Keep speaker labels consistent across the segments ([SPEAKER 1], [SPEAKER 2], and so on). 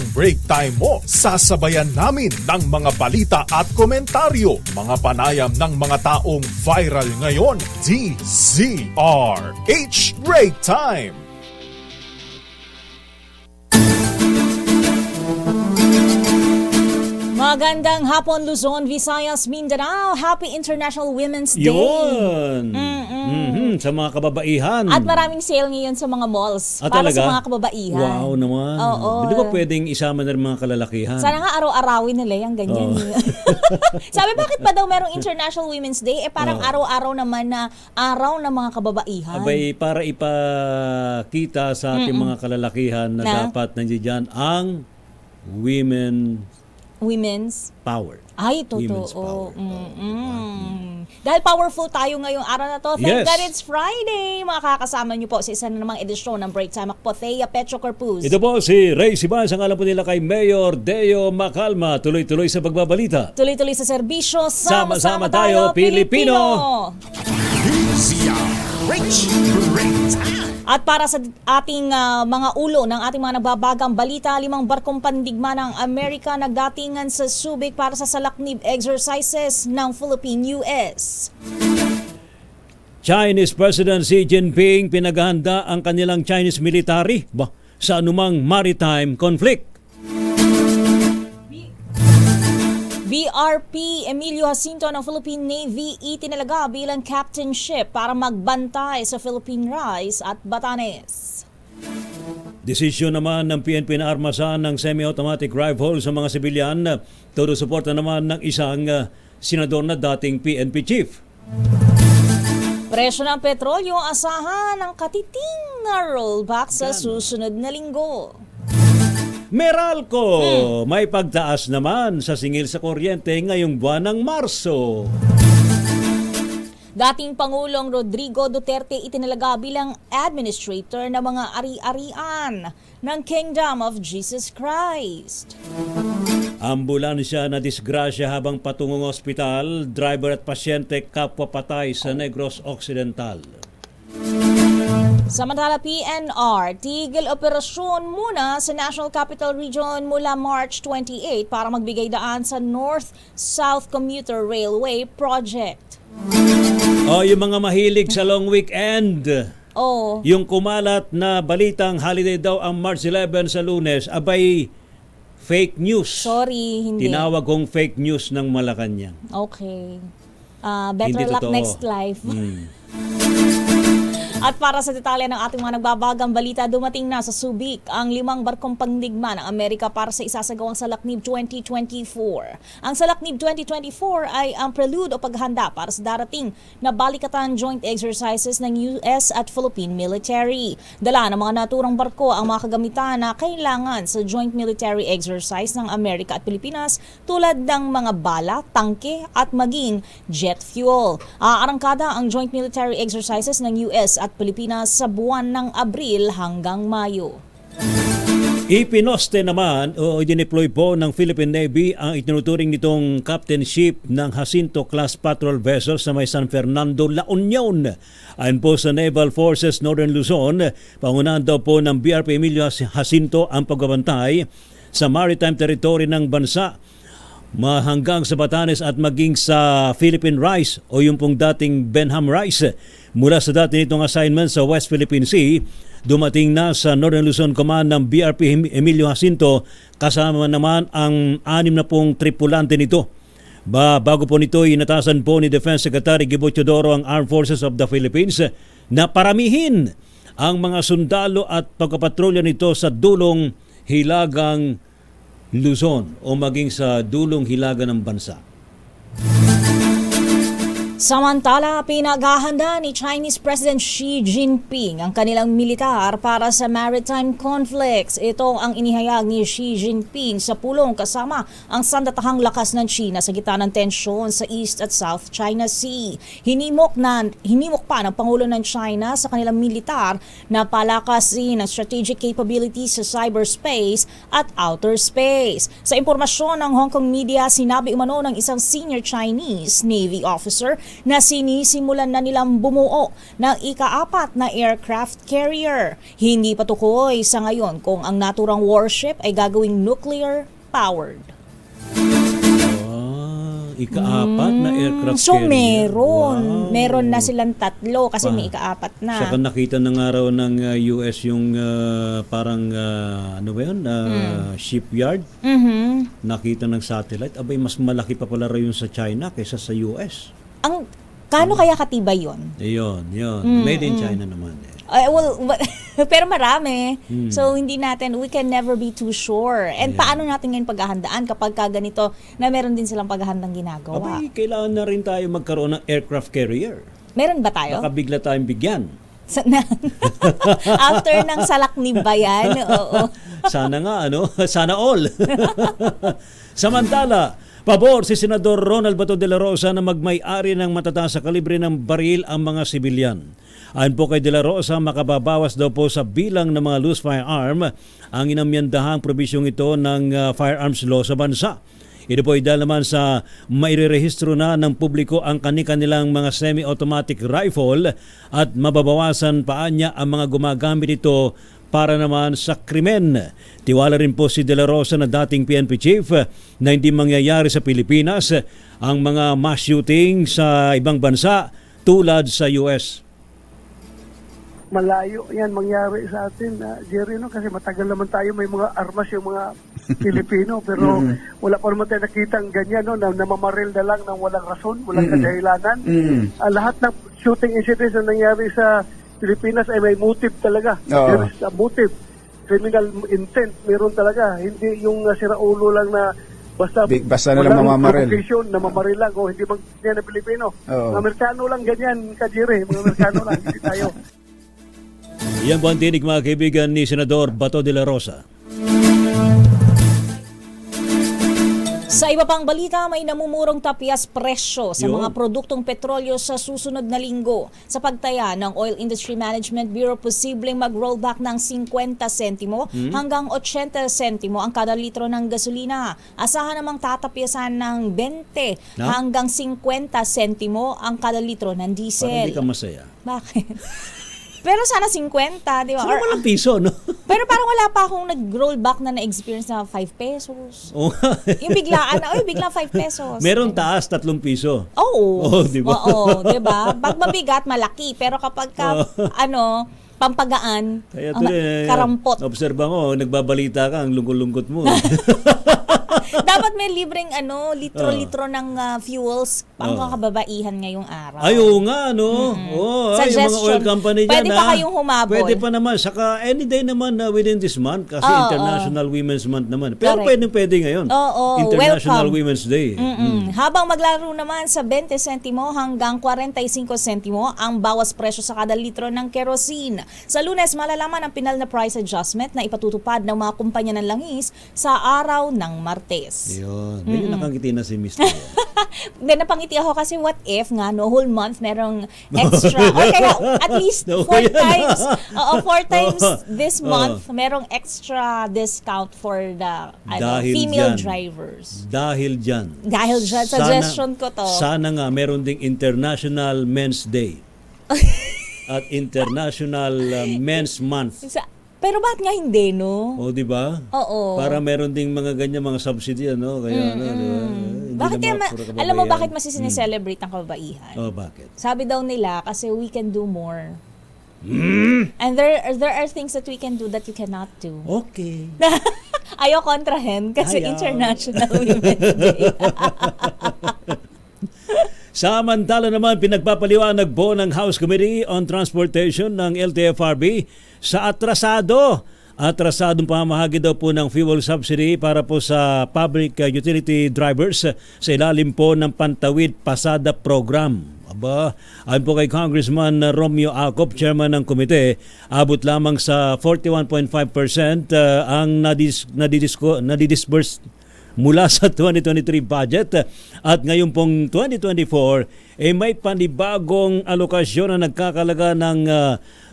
[SPEAKER 1] ang break time mo. Sasabayan namin ng mga balita at komentaryo, mga panayam ng mga taong viral ngayon. DZRH Break Time!
[SPEAKER 2] Magandang hapon, Luzon, Visayas, Mindanao. Happy International Women's Day.
[SPEAKER 3] Yun! Sa mga kababaihan.
[SPEAKER 2] At maraming sale ngayon sa mga malls para
[SPEAKER 3] talaga?
[SPEAKER 2] sa mga kababaihan.
[SPEAKER 3] Wow naman.
[SPEAKER 2] Oo.
[SPEAKER 3] Di ba pwedeng isama na rin mga kalalakihan?
[SPEAKER 2] Sana nga araw-arawin nila yung ganyan. Sabi, bakit ba daw merong International Women's Day? Parang araw-araw naman na araw ng mga kababaihan.
[SPEAKER 3] Abay, para ipakita sa ating mga kalalakihan na dapat nandiyan ang women's
[SPEAKER 2] Ay,
[SPEAKER 3] power. Women's
[SPEAKER 2] totoo.
[SPEAKER 3] power.
[SPEAKER 2] Dahil powerful tayo ngayong araw na to. Thank
[SPEAKER 3] Yes.
[SPEAKER 2] God it's Friday. Makakasama niyo po sa isa na namang edisyon ng Break Time. Ako po, Thea Petro Corpuz.
[SPEAKER 3] Ito po si Ray Siban. Ang alam po nila kay Mayor Deo Macalma. Tuloy-tuloy sa pagbabalita.
[SPEAKER 2] Tuloy-tuloy sa serbisyo.
[SPEAKER 3] Sama-sama tayo, Pilipino!
[SPEAKER 1] DZRH Break Time!
[SPEAKER 2] At para sa ating mga ulo ng ating mga nagbabagang balita, 5 barkong pandigma ng Amerika nagdatingan sa Subic para sa salaknib exercises ng Philippine-US.
[SPEAKER 3] Chinese President Xi Jinping pinaghahanda ang kanilang Chinese military sa anumang maritime conflict.
[SPEAKER 2] BRP Emilio Jacinto ng Philippine Navy itinalaga bilang captain ship para magbantay sa Philippine Rise at Batanes.
[SPEAKER 3] Desisyon naman ng PNP na armasan ng semi-automatic rifle sa mga sibilyan. Todo suporta naman ng isang senador na dating PNP chief.
[SPEAKER 2] Presyo ng petrolyo asahan ng katiting na rollback sa susunod na linggo.
[SPEAKER 3] Meralco, may pagtaas naman sa singil sa kuryente ngayong buwan ng Marso.
[SPEAKER 2] Dating Pangulong Rodrigo Duterte itinalaga bilang administrator ng mga ari-arian ng Kingdom of Jesus Christ.
[SPEAKER 3] Ambulansya na disgrasya habang patungong ospital, driver at pasyente kapwa patay sa Negros Occidental.
[SPEAKER 2] Samantala, PNR, tigil operasyon muna sa National Capital Region mula March 28 para magbigay daan sa North-South Commuter Railway Project.
[SPEAKER 3] Yung mga mahilig sa long weekend. Yung kumalat na balitang holiday daw ang March 11 sa Lunes, abay fake news.
[SPEAKER 2] Sorry, hindi.
[SPEAKER 3] Tinawag kong fake news ng Malacanang.
[SPEAKER 2] Okay. Better
[SPEAKER 3] Hindi
[SPEAKER 2] luck
[SPEAKER 3] totoo.
[SPEAKER 2] next life. At para sa detalye ng ating mga nagbabagang balita, dumating na sa Subic ang 5 barkong pandigma ng Amerika para sa isasagawang Salaknib 2024. Ang Salaknib 2024 ay ang prelude o paghanda para sa darating na balikatan joint exercises ng US at Philippine military. Dala ng mga naturang barko ang mga kagamitan na kailangan sa joint military exercise ng Amerika at Pilipinas tulad ng mga bala, tangke at maging jet fuel. Aarangkada ang joint military exercises ng US at Pilipinas sa buwan ng Abril hanggang Mayo.
[SPEAKER 3] Ipinoste naman o idineploy po ng Philippine Navy ang itinuturing nitong captain ship ng Jacinto class patrol vessel sa may San Fernando, La Union. Ayon po sa Naval Forces Northern Luzon, pangunahan daw po ng BRP Emilio Jacinto ang pagbabantay sa maritime territory ng bansa hanggang sa Batanes at maging sa Philippine Rise o yung pong dating Benham Rise. Mula sa dati nitong assignment sa West Philippine Sea, dumating na sa Northern Luzon Command ng BRP Emilio Jacinto kasama naman ang 6 na pong tripulante nito. Bago po nito, inatasan po ni Defense Secretary Gibo Teodoro ang Armed Forces of the Philippines na paramihin ang mga sundalo at pagkapatrolya nito sa dulong hilagang Luzon o maging sa dulong hilaga ng bansa.
[SPEAKER 2] Samantala, pinaghahanda ni Chinese President Xi Jinping ang kanilang militar para sa maritime conflicts. Ito ang inihayag ni Xi Jinping sa pulong kasama ang sandatahang lakas ng China sa gitna ng tensyon sa East at South China Sea. Hinimok pa ng Pangulo ng China sa kanilang militar na palakasin ang strategic capabilities sa cyberspace at outer space. Sa impormasyon ng Hong Kong media, sinabi umano ng isang senior Chinese Navy officer na sinisimulan na nilang bumuo ng ika-4 na aircraft carrier. Hindi pa tukoy sa ngayon kung ang naturang warship ay gagawing nuclear-powered.
[SPEAKER 3] Ika-4 na aircraft
[SPEAKER 2] So
[SPEAKER 3] carrier.
[SPEAKER 2] meron.
[SPEAKER 3] Wow.
[SPEAKER 2] Meron na silang 3 kasi may ika-4 na.
[SPEAKER 3] Saka nakita ng araw ng US yung parang ano ba yun? Shipyard. Nakita ng satellite. Abay, mas malaki pa pala yun sa China kaysa sa US.
[SPEAKER 2] Kano kaya katibay yun?
[SPEAKER 3] Yun. Made in China naman.
[SPEAKER 2] Pero marami. So, we can never be too sure. And paano natin ngayon paghahandaan kapag ganito na meron din silang paghahandang ginagawa?
[SPEAKER 3] Abay, kailangan na rin tayo magkaroon ng aircraft carrier.
[SPEAKER 2] Meron ba tayo?
[SPEAKER 3] Baka bigla tayong bigyan.
[SPEAKER 2] After ng salaknib ba yan? Oo.
[SPEAKER 3] Sana nga, Sana all. Samantala, pabor si Senador Ronald Bato de la Rosa na magmay-ari ng matataas sa kalibre ng baril ang mga sibilyan. Ayon po kay De La Rosa, makababawas daw po sa bilang ng mga loose firearm ang inamyandahang probisyong ito ng firearms law sa bansa. Ito po ay dahil naman sa mairerehistro na ng publiko ang kanilang mga semi-automatic rifle at mababawasan pa niya ang mga gumagamit ito para naman sa krimen. Tiwala rin po si De La Rosa na dating PNP chief na hindi mangyayari sa Pilipinas ang mga mass shooting sa ibang bansa tulad sa US.
[SPEAKER 4] Malayo yan mangyari sa atin, Jerry, no? Kasi matagal naman tayo may mga armas yung mga Pilipino, pero wala pa naman tayo nakitang ganyan, no? Na namamaril na lang ng walang rason, walang kadahilanan. Lahat ng shooting incidents na nangyari sa Pilipinas ay may motive talaga. There is a motive. Criminal intent, meron talaga. Hindi yung siraulo lang na basta
[SPEAKER 5] na lang mamamaril.
[SPEAKER 4] Namamaril lang o hindi yan na Pilipino. Mga Amerikano lang ganyan, Jerry. Mga Amerikano lang, hindi tayo.
[SPEAKER 3] Yan po ang tinig, mga kaibigan, ni Senador Bato de la Rosa.
[SPEAKER 2] Sa iba pang balita, may namumurong tapyas presyo sa
[SPEAKER 3] Yun.
[SPEAKER 2] mga produktong petrolyo sa susunod na linggo. Sa pagtaya ng Oil Industry Management Bureau, posibleng mag-rollback ng 50 sentimo hanggang 80 sentimo ang kada litro ng gasolina. Asahan namang tatapyasan ng 20 hanggang 50 sentimo ang kada litro ng
[SPEAKER 3] Parang
[SPEAKER 2] diesel.
[SPEAKER 3] hindi ka masaya.
[SPEAKER 2] Bakit? Pero sana 50, di ba?
[SPEAKER 3] Sana walang piso, no?
[SPEAKER 2] Pero parang wala pa akong nag-rollback na na-experience na 5 pesos.
[SPEAKER 3] Oo.
[SPEAKER 2] Yung biglaan, biglang 5 pesos.
[SPEAKER 3] Meron taas, 3 piso.
[SPEAKER 2] Oo.
[SPEAKER 3] Di ba?
[SPEAKER 2] Oo, di ba? Pag mabigat, malaki. Pero kapag pampagaan,
[SPEAKER 3] Kaya tuloy,
[SPEAKER 2] karampot.
[SPEAKER 3] obserba mo, nagbabalita ka, ang lungkot-lungkot mo.
[SPEAKER 2] Dapat may libreng litro-litro ng fuels pang mga kababaihan ngayong araw.
[SPEAKER 3] Ay, oo nga, no? Oo, ay, yung mga oil company dyan,
[SPEAKER 2] Pwede pa kayong humabol.
[SPEAKER 3] Pwede pa naman. Saka any day naman within this month kasi International Women's Month naman. Pero
[SPEAKER 2] Correct.
[SPEAKER 3] pwede ngayon.
[SPEAKER 2] Oo,
[SPEAKER 3] International
[SPEAKER 2] welcome.
[SPEAKER 3] Women's Day.
[SPEAKER 2] Habang maglaro naman sa 20 sentimo hanggang 45 sentimo ang bawas presyo sa kada litro ng kerosene. Sa Lunes, malalaman ang pinal na price adjustment na ipatutupad ng mga kumpanya ng langis sa araw ng Martes.
[SPEAKER 3] Yun. Medyo nakangiti na si Mr.
[SPEAKER 2] Then napangiti ako kasi what if nga whole month merong extra or kaya at least
[SPEAKER 3] No,
[SPEAKER 2] 4
[SPEAKER 3] yan.
[SPEAKER 2] times 4 times this
[SPEAKER 3] Oo.
[SPEAKER 2] month merong extra discount for the
[SPEAKER 3] Dahil
[SPEAKER 2] female
[SPEAKER 3] dyan.
[SPEAKER 2] drivers.
[SPEAKER 3] Dahil dyan.
[SPEAKER 2] Dahil dyan, suggestion ko to.
[SPEAKER 3] Sana nga meron ding International Men's Day. At International Men's Month.
[SPEAKER 2] Pero bakit nga hindi, no?
[SPEAKER 3] O, di ba?
[SPEAKER 2] Oo.
[SPEAKER 3] Para meron ding mga ganyan, mga subsidy, ano? Kaya, di ba? Hindi
[SPEAKER 2] Bakit
[SPEAKER 3] naman
[SPEAKER 2] kaya,
[SPEAKER 3] puro
[SPEAKER 2] alam mo
[SPEAKER 3] kababaihan.
[SPEAKER 2] bakit mas sineselebrate ang kababaihan?
[SPEAKER 3] Oh, bakit?
[SPEAKER 2] Sabi daw nila, kasi we can do more. And there are things that we can do that you cannot do.
[SPEAKER 3] Okay.
[SPEAKER 2] Ayaw kontrahen kasi
[SPEAKER 3] Ayaw.
[SPEAKER 2] International Women's Day.
[SPEAKER 3] Samantala naman, pinagpapaliwanag po ng House Committee on Transportation ng LTFRB sa atrasadong pamahagi daw po ng fuel subsidy para po sa public utility drivers sa ilalim po ng Pantawid Pasada Program. Aba, ayon po kay Congressman Romeo Acop, chairman ng komite, abot lamang sa 41.5% ang nadidisburse mula sa 2023 budget at ngayon pong 2024 may panibagong alokasyon na nagkakalaga ng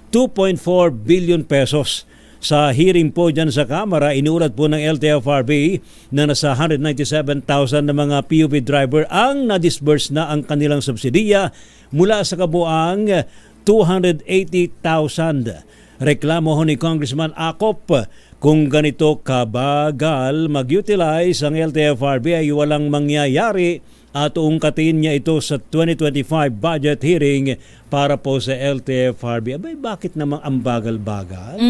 [SPEAKER 3] 2.4 billion pesos Sa hearing po dyan sa Kamara, inulat po ng LTFRB na nasa 197,000 na mga PUV driver ang na-disburse na ang kanilang subsidiya mula sa kabuang 280,000. Reklamo ho ni Congressman Acop, kung ganito kabagal mag-utilize ang LTFRB ay walang mangyayari at uungkatin niya ito sa 2025 budget hearing para po sa LTFRB. Abay, bakit namang ang bagal-bagal?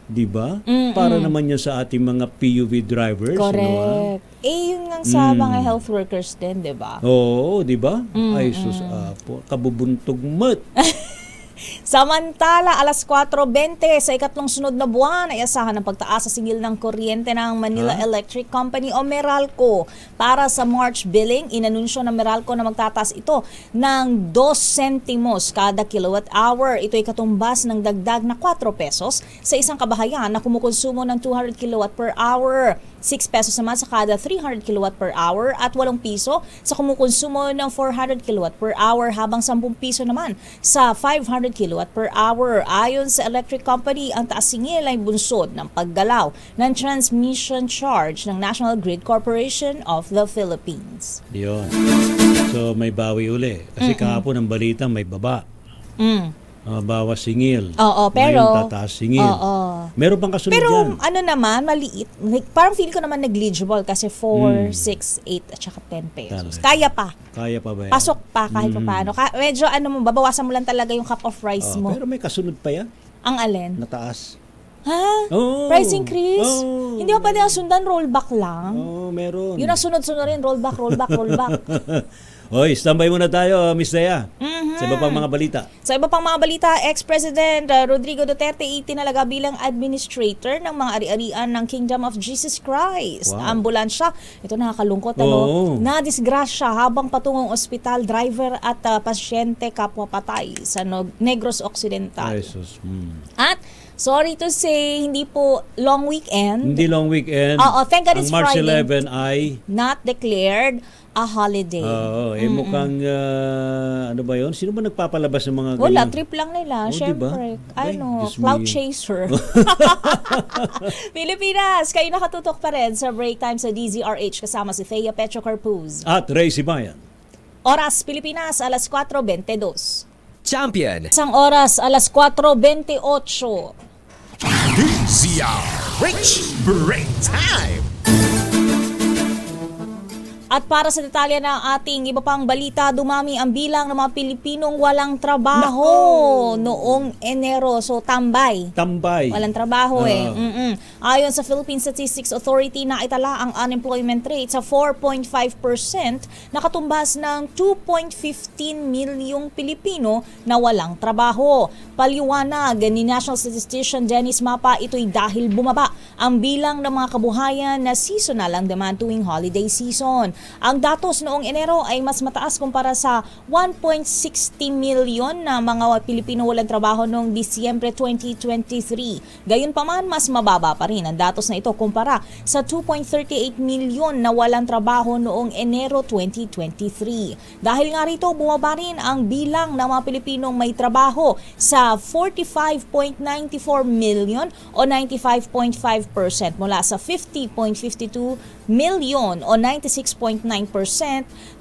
[SPEAKER 3] Di ba? Para naman yan sa ating mga PUV drivers.
[SPEAKER 2] Correct. Yun nga sa mga health workers din, di ba?
[SPEAKER 3] Oo, di ba? Ay, sus, kabubuntog mat.
[SPEAKER 2] Samantala, alas 4:20 sa ikatlong sunod na buwan ay asahan ang pagtaas sa singil ng kuryente ng Manila Electric Company o Meralco. Para sa March billing, inanunsyo ng Meralco na magtataas ito ng 2 sentimos kada kilowatt hour. Ito ay katumbas ng dagdag na 4 pesos sa isang kabahayan na kumukonsumo ng 200 kilowatt per hour. 6 pesos naman sa kada 300 kilowatt per hour at 8 piso sa kumukonsumo ng 400 kilowatt per hour habang 10 piso naman sa 500 kilowatt per hour. Ayon sa electric company, ang taas singil ay bunsod ng paggalaw ng transmission charge ng National Grid Corporation of the Philippines.
[SPEAKER 3] Yun. So may bawi uli. Kasi kahapon ang balita may baba. Bawas singil.
[SPEAKER 2] Oo, pero
[SPEAKER 3] ngayon tataas singil. Meron bang kasunod
[SPEAKER 2] pero
[SPEAKER 3] yan?
[SPEAKER 2] ano naman, maliit. Like, parang feel ko naman negligible kasi 4, 6, 8 at saka 10 pesos. Kaya pa.
[SPEAKER 3] Kaya pa ba yan?
[SPEAKER 2] Pasok pa kahit pa paano. Medyo babawasan mo lang talaga yung cup of rice mo.
[SPEAKER 3] Pero may kasunod pa yan?
[SPEAKER 2] Ang alin?
[SPEAKER 3] Nataas.
[SPEAKER 2] Ha?
[SPEAKER 3] Oh.
[SPEAKER 2] Price increase?
[SPEAKER 3] Oh.
[SPEAKER 2] Hindi ba pwede ang sundan, rollback lang?
[SPEAKER 3] Oo, meron.
[SPEAKER 2] Yun ang sunod-sunod rin, rollback, rollback, rollback.
[SPEAKER 3] Hoy, standby muna tayo, Miss Dea. Sa iba pang mga balita.
[SPEAKER 2] Sa iba pang mga balita, ex-President Rodrigo Duterte itinalaga bilang administrator ng mga ari-arian ng Kingdom of Jesus Christ.
[SPEAKER 3] Wow.
[SPEAKER 2] Ambulansya, ito nakakalungkot,
[SPEAKER 3] Oo.
[SPEAKER 2] na-disgrasya habang patungong ospital, driver at pasyente kapwa patay sa Negros Occidental.
[SPEAKER 3] Ay, sus.
[SPEAKER 2] At sorry to say, hindi po long weekend.
[SPEAKER 3] Hindi long weekend.
[SPEAKER 2] Oo, thank God
[SPEAKER 3] ang
[SPEAKER 2] it's
[SPEAKER 3] March
[SPEAKER 2] Friday.
[SPEAKER 3] 11 ay
[SPEAKER 2] Not declared a holiday.
[SPEAKER 3] Oo, mukhang ano ba 'yon? Sino ba nagpapalabas ng mga
[SPEAKER 2] Wala,
[SPEAKER 3] ganyan?
[SPEAKER 2] trip lang nila.
[SPEAKER 3] Oh,
[SPEAKER 2] Siyempre.
[SPEAKER 3] diba? Ay, Diyos
[SPEAKER 2] Cloud
[SPEAKER 3] mio.
[SPEAKER 2] chaser. Pilipinas, kayo nakatutok pa rin sa break time sa DZRH kasama si Thea Petro Carpuz.
[SPEAKER 3] At Ray Sibayan.
[SPEAKER 2] Oras Pilipinas, alas 4:22.
[SPEAKER 5] Champion.
[SPEAKER 2] Isang oras, alas 4:28.
[SPEAKER 1] DZRH Break Time!
[SPEAKER 2] At para sa detalye ng ating iba pang balita, dumami ang bilang ng mga Pilipinong walang trabaho noong Enero. So, tambay.
[SPEAKER 3] Tambay.
[SPEAKER 2] Walang trabaho Ayon sa Philippine Statistics Authority, naitala ang unemployment rate sa 4.5%, nakatumbas ng 2.15 milyong Pilipino na walang trabaho. Paliwanag ni National Statistician Dennis Mapa, ito'y dahil bumaba ang bilang ng mga kabuhayan na seasonal ang demand tuwing holiday season. Ang datos noong Enero ay mas mataas kumpara sa 1.60 million na mga Pilipino walang trabaho noong Disyembre 2023. Gayunpaman, mas mababa pa rin ang datos na ito kumpara sa 2.38 million na walang trabaho noong Enero 2023. Dahil nga rito, bumaba rin ang bilang ng mga Pilipinong may trabaho sa 45.94 million o 95.5% mula sa 50.52 million o 96.9%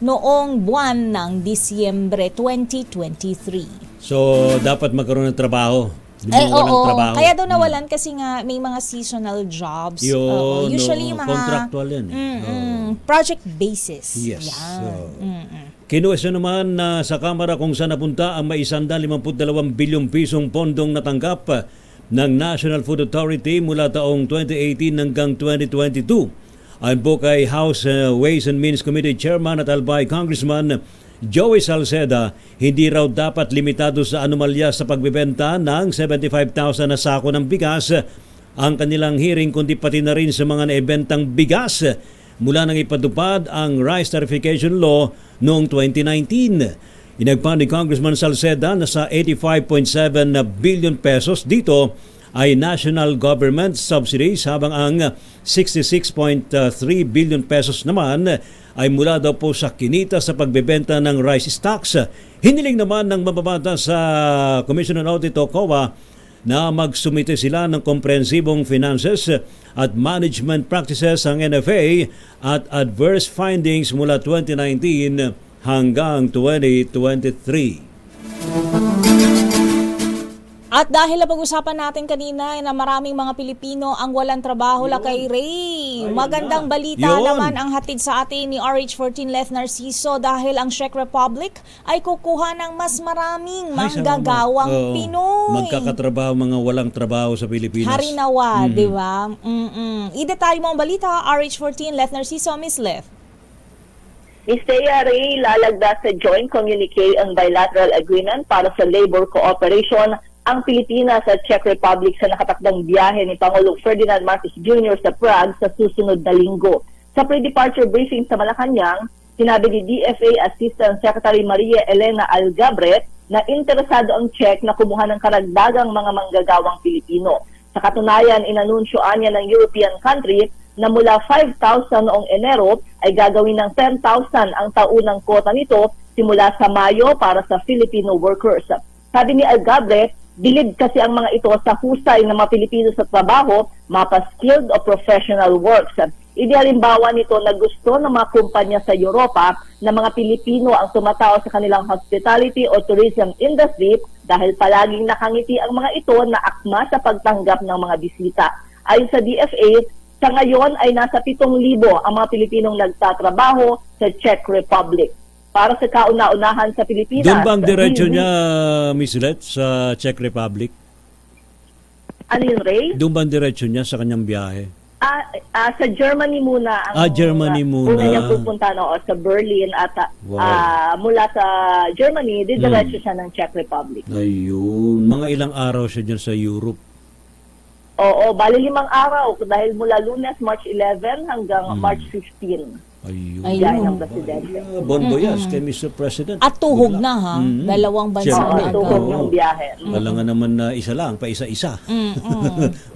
[SPEAKER 2] noong buwan ng Disyembre 2023.
[SPEAKER 3] So, dapat magkaroon ng trabaho. Walang trabaho.
[SPEAKER 2] Kaya daw nawalan kasi nga may mga seasonal jobs.
[SPEAKER 3] Yun,
[SPEAKER 2] usually mga
[SPEAKER 3] contractual yan.
[SPEAKER 2] project basis.
[SPEAKER 3] Yes.
[SPEAKER 2] Yan.
[SPEAKER 3] Kinuwestiyon naman na sa Kamara kung saan napunta ang may 152 bilyong pisong pondong natanggap ng National Food Authority mula taong 2018 hanggang 2022. Ayon po kay House Ways and Means Committee Chairman at Albay Congressman Joey Salceda, hindi raw dapat limitado sa anomalya sa pagbebenta ng 75,000 na sako ng bigas ang kanilang hearing, kundi pati na rin sa mga naibentang bigas mula nang ipadupad ang Rice Tarification Law noong 2019. Inagpa ni Congressman Salceda na sa 85.7 billion pesos dito ay national government subsidies habang ang 66.3 billion pesos naman ay mula daw po sa kinita sa pagbebenta ng rice stocks. Hiniling naman ng mababata sa Commission on Audit o COA na magsumite sila ng komprehensibong finances at management practices ang NFA at adverse findings mula 2019 hanggang 2023.
[SPEAKER 2] At dahil napag-usapan natin kanina na maraming mga Pilipino ang walang trabaho la kay Ray. Magandang balita
[SPEAKER 3] Yun.
[SPEAKER 2] naman ang hatid sa atin ni RH14 Leth Narciso dahil ang Czech Republic ay kukuha ng mas maraming manggagawang
[SPEAKER 3] Oo.
[SPEAKER 2] Pinoy.
[SPEAKER 3] Magkakatrabaho mga walang trabaho sa Pilipinas.
[SPEAKER 2] Harinawa, di ba? I-detalye mo ang balita, RH14 Leth Narciso, Miss Leth.
[SPEAKER 5] Ms. Thea Ray, lalagda sa joint communique ang bilateral agreement para sa labor cooperation ang Pilipinas at Czech Republic sa nakatakdang biyahe ni Pangulong Ferdinand Marcos Jr. sa Prague sa susunod na linggo. Sa pre-departure briefing sa Malacanang, sinabi ni DFA Assistant Secretary Maria Elena Algabret na interesado ang Czech na kumuha ng karagdagang mga manggagawang Pilipino. Sa katunayan, inanunsyoan niya ng European country na mula 5,000 noong Enero ay gagawin ng 10,000 ang taunang kota nito simula sa Mayo para sa Filipino workers. Sabi ni Algabret, bilid kasi ang mga ito sa husay ng mga Pilipino sa trabaho, mapa-skilled o professional works. Inihalimbawa nito na gusto ng mga kumpanya sa Europa na mga Pilipino ang tumatao sa kanilang hospitality o tourism industry dahil palaging nakangiti ang mga ito na akma sa pagtanggap ng mga bisita. Ayon sa DFA, sa ngayon ay nasa 7,000 ang mga Pilipinong nagtatrabaho sa Czech Republic. Para sa kauna-unahan sa Pilipinas.
[SPEAKER 3] Doon bang diretso niya, Miss Let, sa Czech Republic?
[SPEAKER 5] Ano yun, Ray?
[SPEAKER 3] Doon bang diretso niya sa kanyang biyahe?
[SPEAKER 5] Sa Germany muna.
[SPEAKER 3] Germany muna.
[SPEAKER 5] Una niya pupunta sa Berlin at
[SPEAKER 3] Wow.
[SPEAKER 5] mula sa Germany, didiretso siya ng Czech Republic.
[SPEAKER 3] Ayun. Mga ilang araw siya dyan sa Europe.
[SPEAKER 5] Oo, bali 5 araw dahil mula Lunes, March 11 hanggang March 15.
[SPEAKER 3] Ayun.
[SPEAKER 5] Biyahe ng presidente.
[SPEAKER 3] Bon voyage kay Mr. President.
[SPEAKER 2] At tuhog
[SPEAKER 3] Good luck.
[SPEAKER 2] na ha, dalawang bansa
[SPEAKER 3] Siyempre.
[SPEAKER 2] na.
[SPEAKER 5] Tuhog
[SPEAKER 3] Oo.
[SPEAKER 5] ng biyahe.
[SPEAKER 3] Wala nga naman na isa lang, pa isa-isa.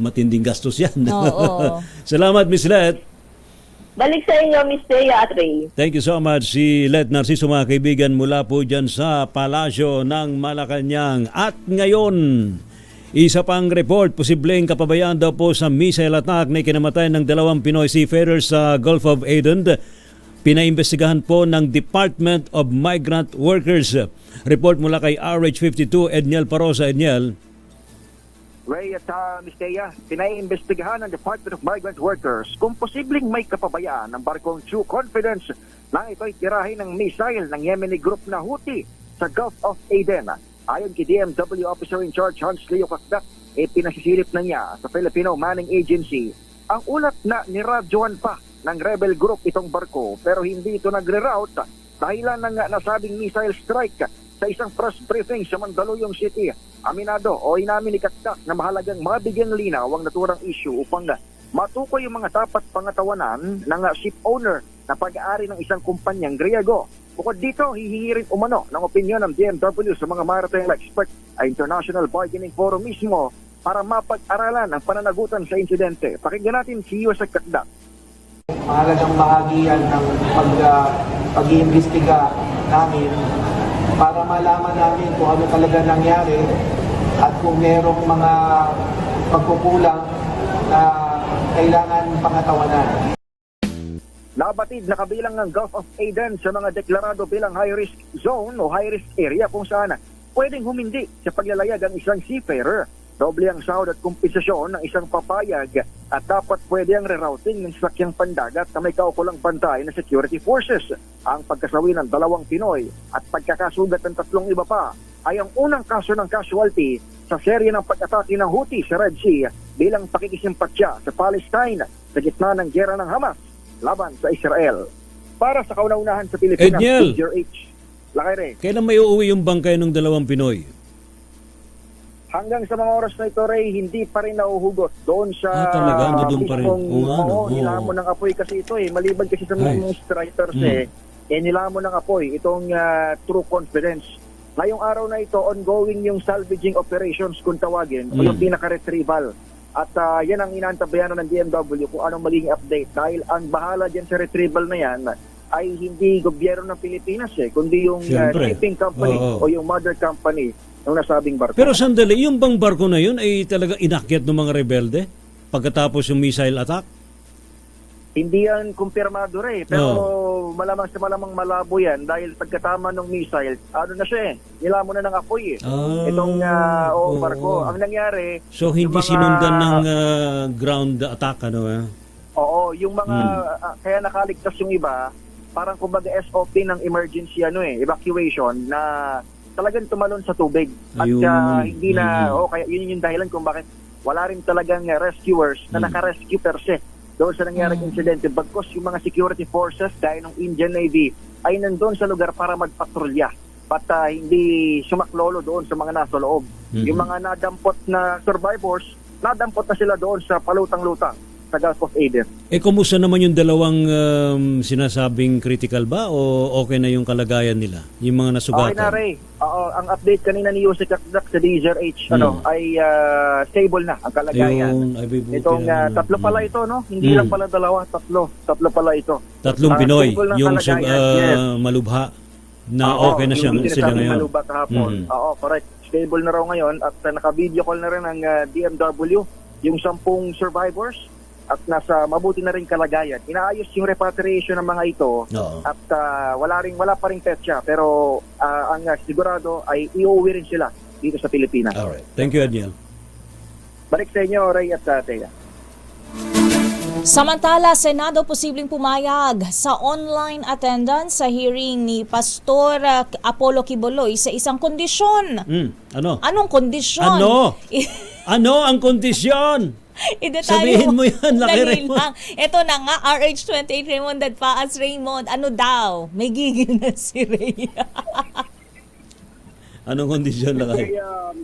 [SPEAKER 3] Matinding gastos yan.
[SPEAKER 2] Oo.
[SPEAKER 3] Salamat, Miss Let.
[SPEAKER 5] Balik sa inyo, Miss Thea at Ray.
[SPEAKER 3] Thank you so much. Si Let Narciso, mga kaibigan, mula po dyan sa Palasyo ng Malacanang. At ngayon, isa pang report, posibleng kapabayaan daw po sa missile attack na ikinamatay ng 2 Pinoy seafarers sa Gulf of Aden. Pinaimbestigahan po ng Department of Migrant Workers. Report mula kay RH52, Edniel Parosa. Edniel.
[SPEAKER 6] Ray at Ms. Thea, pinaiimbestigahan ng Department of Migrant Workers kung posibleng may kapabayaan ng barkong True Confidence na ito'y tirahin ng missile ng Yemeni group na Houthi sa Gulf of Aden. Ayon kay DMW Officer in Charge Hans Leo Kakdak, pinasisilip na niya sa Filipino Manning Agency ang ulat na niradyoan pa ng rebel group itong barko pero hindi ito nagre-route dahilan ng nasabing missile strike sa isang press briefing sa Mandaluyong City. Aminado o inamin ni Kakdak na mahalagang mabigyan linaw ang naturang issue upang matukoy yung mga dapat pangatawanan ng ship owner na pag-aari ng isang kumpanyang Griego. Bukod dito, hihingi rin umano ng opinyon ng DMW sa mga maritime expert ay International Bargaining Forum mismo para mapag-aralan ang pananagutan sa insidente. Pakinggan natin si US Kakdak.
[SPEAKER 7] Mahalagang bahagi yan ng pag-iimbestiga namin para malaman namin kung ano talaga nangyari at kung merong mga pagkukulang na kailangan pangatawanan.
[SPEAKER 6] Nabatid na kabilang ng Gulf of Aden sa mga deklarado bilang high-risk zone o high-risk area kung saan pwedeng humindi sa paglalayag ang isang seafarer. Doble ang sahod at kompensasyon ng isang papayag at dapat pwede ang rerouting ng sakyang pandagat na may kaukulang bantay na security forces. Ang pagkasawi ng 2 Pinoy at pagkakasugat ng 3 iba pa ay ang unang kaso ng casualty sa serye ng pag-atake ng Houthi sa Red Sea bilang pakikisimpatya sa Palestine sa gitna ng giyera ng Hamas laban sa Israel. Para sa kauna-unahan sa Pilipinas,
[SPEAKER 3] Edniel.
[SPEAKER 6] H. Lakay.
[SPEAKER 3] Kailan may uuwi yung bangkay ng 2 Pinoy?
[SPEAKER 6] Hanggang sa mga oras na ito, Ray, hindi pa rin nahuhugot doon sa...
[SPEAKER 3] Talaga? Doon pa rin?
[SPEAKER 6] Oo, nilamon ng apoy kasi ito Maliban kasi sa mga strikers nilamon ng apoy itong True Confidence. Ngayong araw na ito, ongoing yung salvaging operations kung tawagin o yung pinaka-retrieval. At yan ang inaantabayan ng DMW kung anong magiging update. Dahil ang bahala dyan sa retrieval na yan ay hindi gobyerno ng Pilipinas kundi yung shipping company o yung mother company ng nasabing barko.
[SPEAKER 3] Pero sandali, yung bang barko na yun ay talaga inakyat ng mga rebelde pagkatapos yung missile attack?
[SPEAKER 6] Hindi yan kumpirmado rin, pero malamang sa malamang malabo yan dahil pagkatama ng missile, ano na siya nilamon na ng apoy itong barko. Ang nangyari,
[SPEAKER 3] So hindi
[SPEAKER 6] yung mga-
[SPEAKER 3] sinundan ng ground attack, ano
[SPEAKER 6] Oo, yung mga kaya nakaligtas yung iba, parang kumbaga SOP ng emergency evacuation na talagang tumalon sa tubig. At
[SPEAKER 3] Ayun.
[SPEAKER 6] hindi na kaya yun yung dahilan kung bakit wala rin talagang rescuers na naka-rescue per se doon sa nangyaring insidente. Bagkus yung mga security forces gaya ng Indian Navy ay nandun sa lugar para magpatrolya at hindi sumaklolo doon sa mga nasa loob. Yung mga nadampot na survivors, nadampot na sila doon sa palutang-lutang sa Gulf of Aden.
[SPEAKER 3] kumusta naman yung dalawang sinasabing critical ba o okay na yung kalagayan nila? Yung mga nasugatan?
[SPEAKER 6] Okay na, Ray. Ang update kanina ni Yusek Kakdak sa DZRH ay stable na ang kalagayan. Itong tatlo pala ito, no? Hindi lang pala dalawa, tatlo. Tatlo pala ito.
[SPEAKER 3] Tatlong Pinoy,
[SPEAKER 6] stable na
[SPEAKER 3] yung
[SPEAKER 6] kalagayan.
[SPEAKER 3] malubha na okay na
[SPEAKER 6] yung
[SPEAKER 3] sila ngayon.
[SPEAKER 6] Malubha kahapon. Oo, correct. Stable na raw ngayon at naka-video call na rin ang DMW, yung 10 survivors at nasa mabuti na rin kalagayan. Inaayos yung repatriation ng mga ito at wala pa rin petsa pero ang sigurado ay iuwi rin sila dito sa Pilipinas.
[SPEAKER 3] Alright. Thank you, Adniel.
[SPEAKER 6] Balik sa inyo, Ray at Thea.
[SPEAKER 2] Samantala, Senado posibleng pumayag sa online attendance sa hearing ni Pastor Apollo Quiboloy sa isang kondisyon.
[SPEAKER 3] Ano?
[SPEAKER 2] Anong kondisyon?
[SPEAKER 3] Ano? Ano ang kondisyon?
[SPEAKER 2] Idetalye
[SPEAKER 3] Sabihin mo yan, Laki
[SPEAKER 2] dali
[SPEAKER 3] Raymond.
[SPEAKER 2] lang. Ito na nga, RH28 Raymond at Paas Raymond. Ano daw? May gigil na si Ray.
[SPEAKER 3] Anong kondisyon na kayo?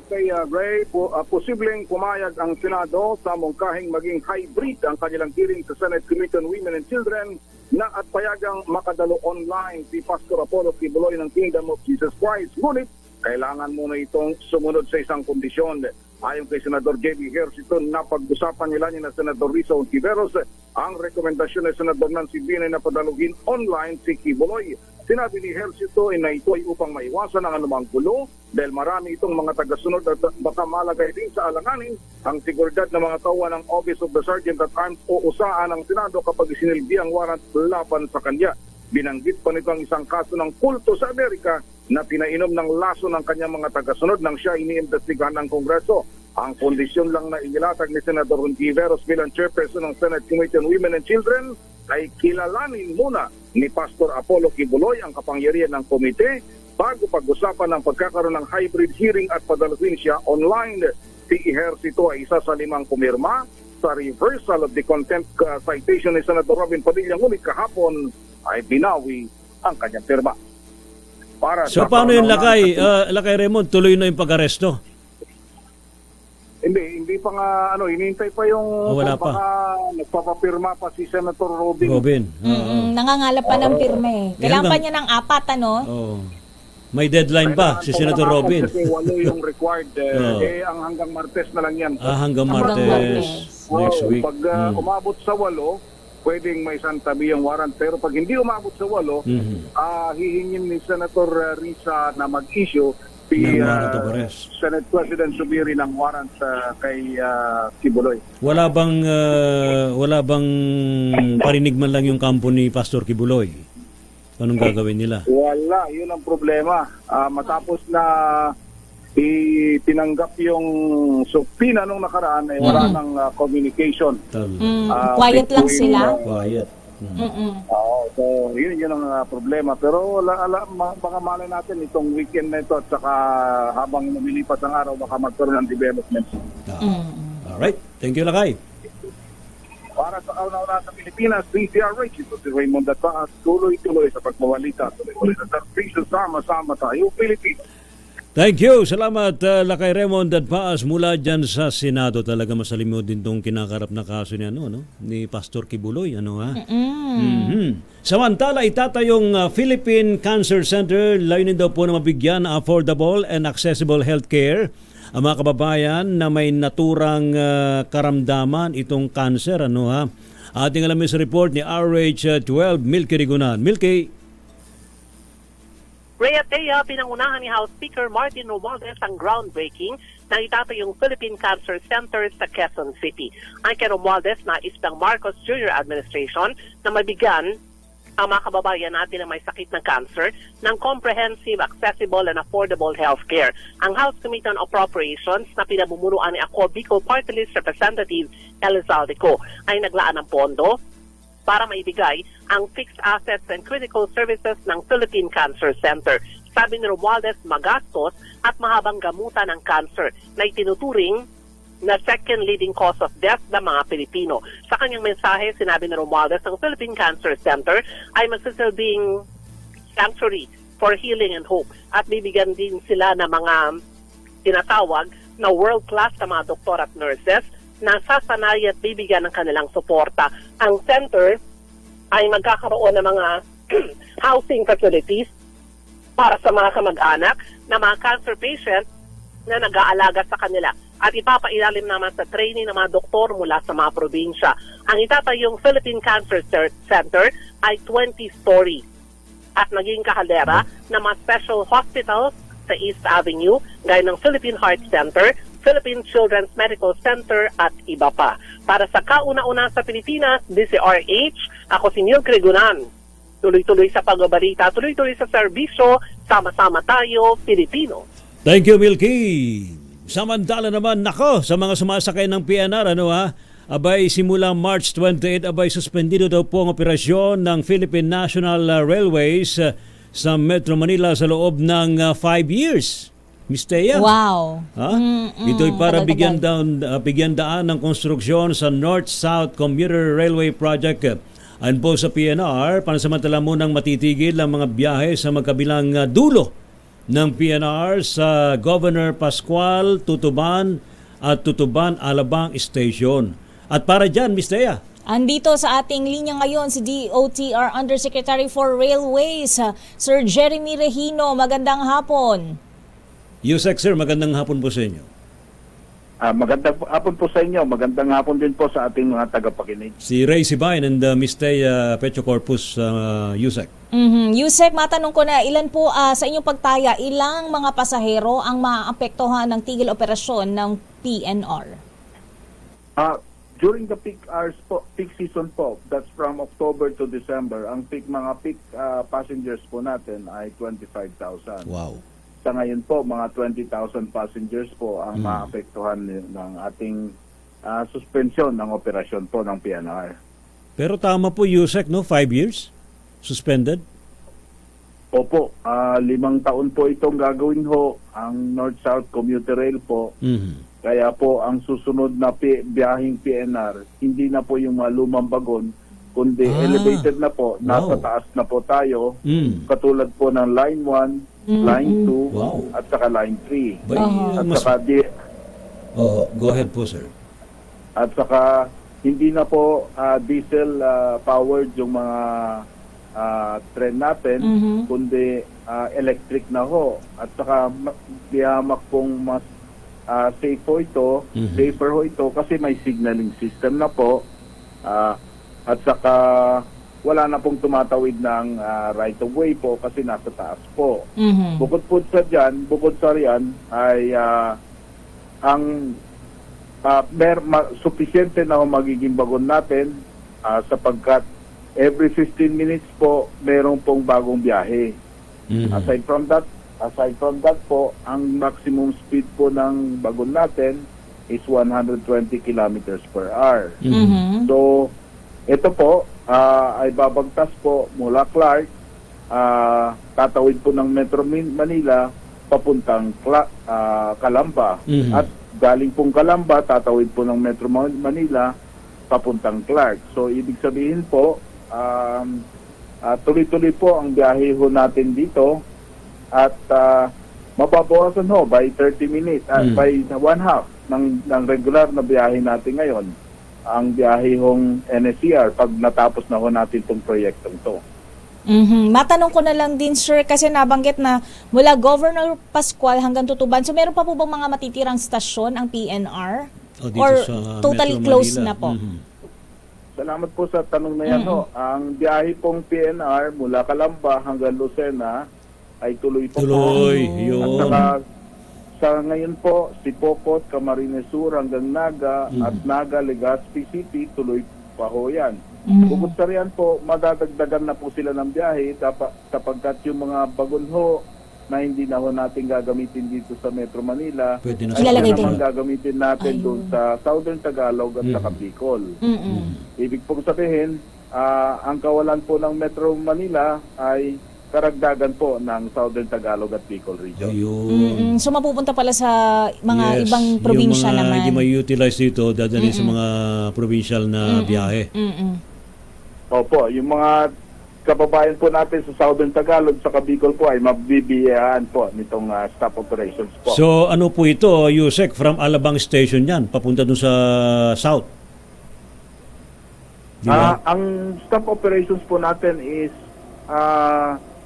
[SPEAKER 8] Kay Ray, posibleng pumayag ang Senado sa mungkahing maging hybrid ang kanilang hearing sa Senate Committee on Women and Children na at payagang makadalo online si Pastor Apollo Quiboloy ng Kingdom of Jesus Christ. Ngunit, kailangan muna itong sumunod sa isang kondisyon. Ayon kay Senador J.B. Ejercito, napag-usapan nila ni na Senador Risa Ontiveros ang rekomendasyon ni Senador Nancy Binay na padaluhin online si Quiboloy. Sinabi ni Ejercito na ito ay upang maiwasan ang anumang gulo dahil marami itong mga tagasunod at baka malagay din sa alanganin ang seguridad ng mga tauhan ng Office of the Sergeant at Arms o usaan ng Senado kapag isinilbi ang warrant laban sa kanya. Binanggit pa nito ang isang kaso ng kulto sa Amerika na pinainom ng laso ng kanyang mga tagasunod nang siya iniimbestigahan ng Kongreso. Ang kondisyon lang na inilatag ni Senador Ontiveros bilang chairperson ng Senate Committee on Women and Children ay kilalanin muna ni Pastor Apollo Quiboloy ang kapangyarihan ng komite bago pag-usapan ng pagkakaroon ng hybrid hearing at padaluhin siya online. Si Ejercito ay isa sa 5 pumirma sa reversal of the contempt citation ni Senator Robin Padilla, ngunit kahapon ay binawi ang kanyang firma.
[SPEAKER 3] So paano yung Lakay Raymond, tuloy na yung pag-aresto?
[SPEAKER 8] Hindi pa nga, hinihintay pa yung
[SPEAKER 3] wala pa.
[SPEAKER 8] Baka nagpapapirma pa si Senator
[SPEAKER 3] Robin.
[SPEAKER 2] Nangangalap pa ng pirme. Kailangan pa niya ng 4, ano?
[SPEAKER 3] May deadline pa si Senator Robin.
[SPEAKER 8] Kasi 8 yung required. Ang hanggang Martes na lang yan.
[SPEAKER 3] Hanggang Martes. Next week.
[SPEAKER 8] Pag umabot sa 8, pwedeng may santabi ang warrant. Pero pag hindi umabot sa 8, hihingin ni Senator Risa na mag-issue Senate President Zubiri ng warrant kay Quiboloy.
[SPEAKER 3] Wala bang parinig man lang yung kampo ni Pastor Quiboloy? Anong gagawin nila?
[SPEAKER 8] Wala, yun ang problema. Matapos na itinanggap yung subpoena nung nakaraan ay wala ng communication.
[SPEAKER 2] Quiet lang sila.
[SPEAKER 3] Quiet.
[SPEAKER 8] So yun ang problema. Pero baka malay natin itong weekend na ito at saka habang lumilipas ang araw baka magkaroon ng developments.
[SPEAKER 3] Alright, thank you Lakay.
[SPEAKER 8] Para sa kauna-una sa Pilipinas, DZRH, ito si Raymond Dataas, tuloy-tuloy sa pagmawalita. Tuloy-tuloy sa service, sama-sama tayo, Pilipinas.
[SPEAKER 3] Thank you. Salamat Lakay Raymond Dadpaas mula dyan sa Senado. Talaga masalimod din itong kinakarap na kaso niya, ni Pastor Quiboloy. Samantala, itatayong Philippine Cancer Center, layunin daw po na mabigyan affordable and accessible healthcare ang mga kababayan na may naturang karamdaman itong cancer. Ating alamin sa report ni RH12, Milky Rigunan. Milky.
[SPEAKER 9] Rhea Tea, pinangunahan ni House Speaker Martin Romualdez ang groundbreaking na itatayong Philippine Cancer Center sa Quezon City. Ang kay Romualdez na ng Marcos Jr. Administration na mabigyan ang mga kababayan natin na may sakit ng cancer ng comprehensive, accessible, and affordable healthcare. Ang House Committee on Appropriations na pinamumunuan ni ako Bicol Party List Representative Elizalde Co ay naglaan ng pondo para maibigay ang fixed assets and critical services ng Philippine Cancer Center. Sabi ni Romualdez, magastos at mahabang gamutan ng cancer na itinuturing na second leading cause of death ng mga Pilipino. Sa kanyang mensahe, sinabi ni Romualdez, ang Philippine Cancer Center ay magsisilbing sanctuary for healing and hope at bibigyan din sila ng mga tinatawag na world-class na mga doktor at nurses na sasanay at bibigyan ng kanilang suporta. Ang center ay magkakaroon ng mga housing facilities para sa mga kamag-anak na mga cancer patients na nag-aalaga sa kanila. At ipapailalim naman sa training ng mga doktor mula sa mga probinsya. Ang itatayong Philippine Cancer Center ay 20-story at naging kahaldera ng mga special hospitals sa East Avenue, gaya ng Philippine Heart Center, Philippine Children's Medical Center at iba pa. Para sa kauna-una sa Pilipinas, DCRH, ako si Neil Cregunan. Tuloy-tuloy sa pagbabalita, tuloy-tuloy sa serbisyo, sama-sama tayo, Pilipino.
[SPEAKER 3] Thank you, Milky. Samantala naman, nako, sa mga sumasakay ng PNR, abay simulang March 28, abay suspendido daw po ang operasyon ng Philippine National Railways sa Metro Manila sa loob ng 5 years. Miss Tea.
[SPEAKER 2] Wow.
[SPEAKER 3] Ito'y para bigyan daan ng konstruksyon sa North-South Commuter Railway Project. Ayon po sa PNR, pansamantala munang matitigil ang mga biyahe sa magkabilang dulo ng PNR sa Governor Pascual, Tutuban at Tutuban-Alabang Station. At para dyan, Miss Tea.
[SPEAKER 2] Andito sa ating linya ngayon si DOTR Undersecretary for Railways, Sir Jeremy Regino. Magandang hapon.
[SPEAKER 3] Yusek, sir, magandang hapon po sa inyo.
[SPEAKER 8] Magandang hapon po sa inyo. Magandang hapon din po sa ating mga tagapakinig.
[SPEAKER 3] Si Ray Sibayan and Miss Tea Petro Corpus, Yusek.
[SPEAKER 2] Yusek, matanong ko na, ilan po sa inyong pagtaya, ilang mga pasahero ang maapektuhan ng tigil operasyon ng PNR?
[SPEAKER 8] During the peak hours po, peak season po, that's from October to December, ang peak passengers po natin ay 25,000.
[SPEAKER 3] Wow.
[SPEAKER 8] Sa ngayon po, mga 20,000 passengers po ang maapektuhan ng ating suspension ng operasyon po ng PNR.
[SPEAKER 3] Pero tama po, Yusek, no? 5 years? Suspended?
[SPEAKER 8] Opo, 5 taon po itong gagawin ho, ang North-South Commuter Rail po. Kaya po, ang susunod na biyahing PNR, hindi na po yung mga lumang bagon, kundi elevated na po, nasa taas na po tayo, katulad po ng Line 1, Line 2, at saka Line 3. At saka
[SPEAKER 3] go ahead po, sir.
[SPEAKER 8] At saka hindi na po diesel powered yung mga tren natin, kundi electric na ho. At saka biyamak pong mas safe ho ito, safer ho ito kasi may signaling system na po. At saka wala na pong tumatawid ng right of way po kasi nasa taas po. Bukod sa riyan ay ang sufficiente na magiging bagon natin sapagkat every 15 minutes po merong pong bagong biyahe. Aside from that po, ang maximum speed po ng bagon natin is 120 kilometers per hour. So ito po ay babagtas po mula Clark, tatawid po ng Metro Manila papuntang Calamba. At galing pong Calamba, tatawid po ng Metro Manila papuntang Clark. So ibig sabihin po, tuloy-tuloy po ang biyahe ho natin dito at mababawasan ho by 30 minutes, by 1/2 ng regular na biyahe natin ngayon. Ang biyaheng NSCR pag natapos na ho natin itong proyektong to.
[SPEAKER 2] Matanong ko na lang din, sir, kasi nabanggit na mula Governor Pascual hanggang Tutuban. So meron pa po bang mga matitirang stasyon ang PNR? Or totally closed na po?
[SPEAKER 8] Salamat po sa tanong na yan. Ang biyahe pong PNR mula Calamba hanggang Lucena
[SPEAKER 10] ay tuloy pa
[SPEAKER 3] Tuloy,
[SPEAKER 10] po. At
[SPEAKER 3] yun.
[SPEAKER 10] saka, sa ngayon po, si Pocot, Camarines Sur hanggang Naga at Naga, Legazpi City, tuloy pa ho yan. Bukod sa riyan po, madadagdagan na po sila ng biyahe sapagkat yung mga bagon ho na hindi na ho natin gagamitin dito sa Metro Manila,
[SPEAKER 3] Pwede na
[SPEAKER 10] ay
[SPEAKER 2] Ilalagay
[SPEAKER 10] naman
[SPEAKER 2] din.
[SPEAKER 10] gagamitin natin doon sa Southern Tagalog at saka Bicol. Ibig pong sabihin, ang kawalan po ng Metro Manila ay karagdagan po ng Southern Tagalog at Bicol region.
[SPEAKER 3] Ayun.
[SPEAKER 2] So mapupunta pala sa mga
[SPEAKER 3] Yes,
[SPEAKER 2] ibang probinsya
[SPEAKER 3] yung mga
[SPEAKER 2] naman.
[SPEAKER 3] hindi ma-utilize dito, dadalhin sa mga provincial na biyahe.
[SPEAKER 10] Opo, yung mga kababayan po natin sa Southern Tagalog sa Bicol po ay mabibiyaan po nitong stop operations po.
[SPEAKER 3] So ano po ito, Yusek, from Alabang Station yan, papunta dun sa South? Di ba?
[SPEAKER 10] Ang stop operations po natin is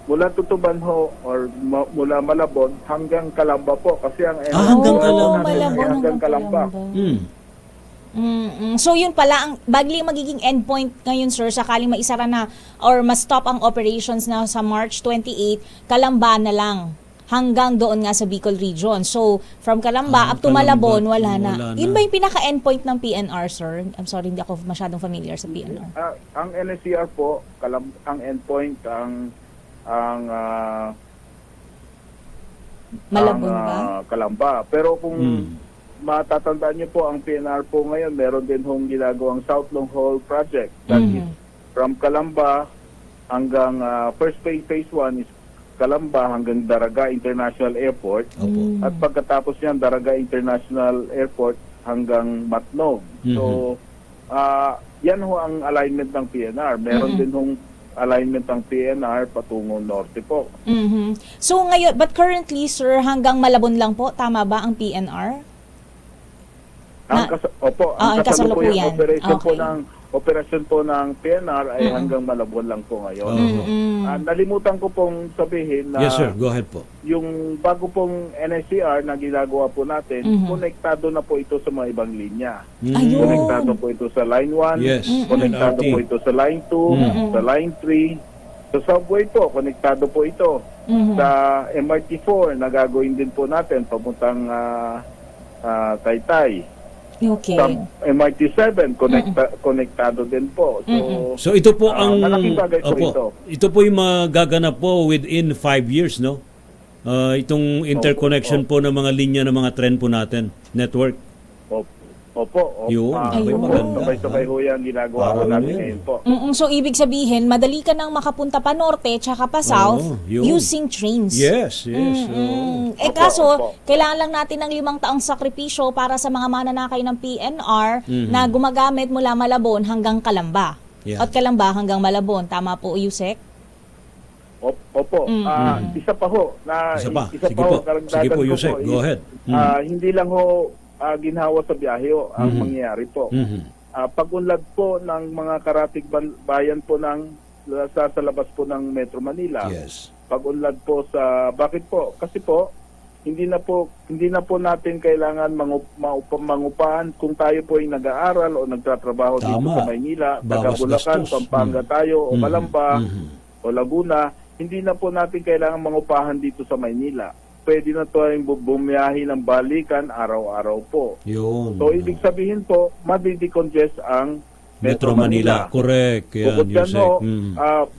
[SPEAKER 10] mula Tutuban ho or mula Malabon hanggang Calamba po kasi ang
[SPEAKER 3] hanggang Calamba.
[SPEAKER 10] natin ay
[SPEAKER 2] Malabon
[SPEAKER 10] hanggang Calamba.
[SPEAKER 2] So yun pala, ang bagli magiging endpoint ngayon, sir, sakaling maisara na or ma-stop ang operations na sa March 28, Calamba na lang. Hanggang doon nga sa Bicol region. So, from Calamba up to
[SPEAKER 3] Calamba,
[SPEAKER 2] Malabon, wala na.
[SPEAKER 3] wala na.
[SPEAKER 2] Yun ba yung pinaka-endpoint ng PNR, sir? I'm sorry, hindi ako masyadong familiar sa PNR.
[SPEAKER 10] Ang NSCR po, ang endpoint,
[SPEAKER 2] Malabon
[SPEAKER 10] ang,
[SPEAKER 2] ba?
[SPEAKER 10] Calamba. Pero kung matatandaan niyo po, ang PNR po ngayon, meron din hong ginagawang South Long Haul Project. That is from Calamba hanggang first phase 1 is Calamba hanggang Daraga International Airport. At pagkatapos niyan, Daraga International Airport hanggang Matnog. So, yan ho ang alignment ng PNR. Meron din hong alignment ng PNR patungo norte po.
[SPEAKER 2] So ngayon, but currently, sir, hanggang Malabon lang po, tama ba ang PNR?
[SPEAKER 10] Ang kasalukuyang operasyon po ng PNR ay hanggang Malabon lang po ngayon. Nalimutan ko pong sabihin na
[SPEAKER 3] Yes, sir. Go ahead po.
[SPEAKER 10] yung bago pong NSCR na ginagawa po natin, konektado na po ito sa mga ibang linya.
[SPEAKER 2] Ayun.
[SPEAKER 10] Konektado po ito sa Line 1,
[SPEAKER 3] Yes.
[SPEAKER 10] konektado
[SPEAKER 3] LRT.
[SPEAKER 10] po ito sa Line 2, sa Line 3, sa subway po, konektado po ito. Sa MRT4 na gagawin din po natin papuntang Taytay.
[SPEAKER 2] Okay.
[SPEAKER 10] Sa MRT7, konektado din po.
[SPEAKER 3] So ito po ang
[SPEAKER 10] malaking bagay po ito.
[SPEAKER 3] Ito po yung magaganap po within 5 years, no? Itong interconnection po ng mga linya ng mga tren po natin, network.
[SPEAKER 10] Opo.
[SPEAKER 3] Yun,
[SPEAKER 2] may maganda.
[SPEAKER 10] Sabay-sabay ho yan ginagawa ko natin ngayon po.
[SPEAKER 2] So ibig sabihin, madali ka nang makapunta pa norte tsaka pa south
[SPEAKER 3] yun.
[SPEAKER 2] using trains.
[SPEAKER 3] Yes.
[SPEAKER 2] Kaso, kailangan lang natin ng 5 taong sakripisyo para sa mga mananakay ng PNR na gumagamit mula Malabon hanggang Calamba.
[SPEAKER 3] Yeah.
[SPEAKER 2] At Calamba hanggang Malabon. Tama po, Yusek?
[SPEAKER 10] Opo. Isa pa ho.
[SPEAKER 3] Isa pa.
[SPEAKER 10] Isa
[SPEAKER 3] Sige
[SPEAKER 10] pa ho,
[SPEAKER 3] po.
[SPEAKER 10] karagdagan
[SPEAKER 3] Sige po,
[SPEAKER 10] ko
[SPEAKER 3] Yusek.
[SPEAKER 10] is,
[SPEAKER 3] Go ahead.
[SPEAKER 10] hindi lang ho ginhawa sa biyahe ho ang mangyayari po. Pag-unlad po ng mga karatig bayan po ng sa labas po ng Metro Manila.
[SPEAKER 3] Yes.
[SPEAKER 10] Pag-unlad po sa bakit po? Kasi po hindi na po natin kailangan mangupahan kung tayo po ay nag-aaral o nagtatrabaho dito
[SPEAKER 3] Tama.
[SPEAKER 10] sa Maynila,
[SPEAKER 3] Bawas
[SPEAKER 10] taga Bulacan,
[SPEAKER 3] gastos.
[SPEAKER 10] Pampanga tayo o Calamba o Laguna, hindi na po natin kailangan mangupahan dito sa Maynila. Pwede na tayong bumiyahe ng balikan araw-araw po.
[SPEAKER 3] Yun.
[SPEAKER 10] So, ibig sabihin po, madidecongest ang
[SPEAKER 3] Metro Manila. Correct. Yan,
[SPEAKER 10] Bukod dyan
[SPEAKER 3] Yusek.
[SPEAKER 10] ho,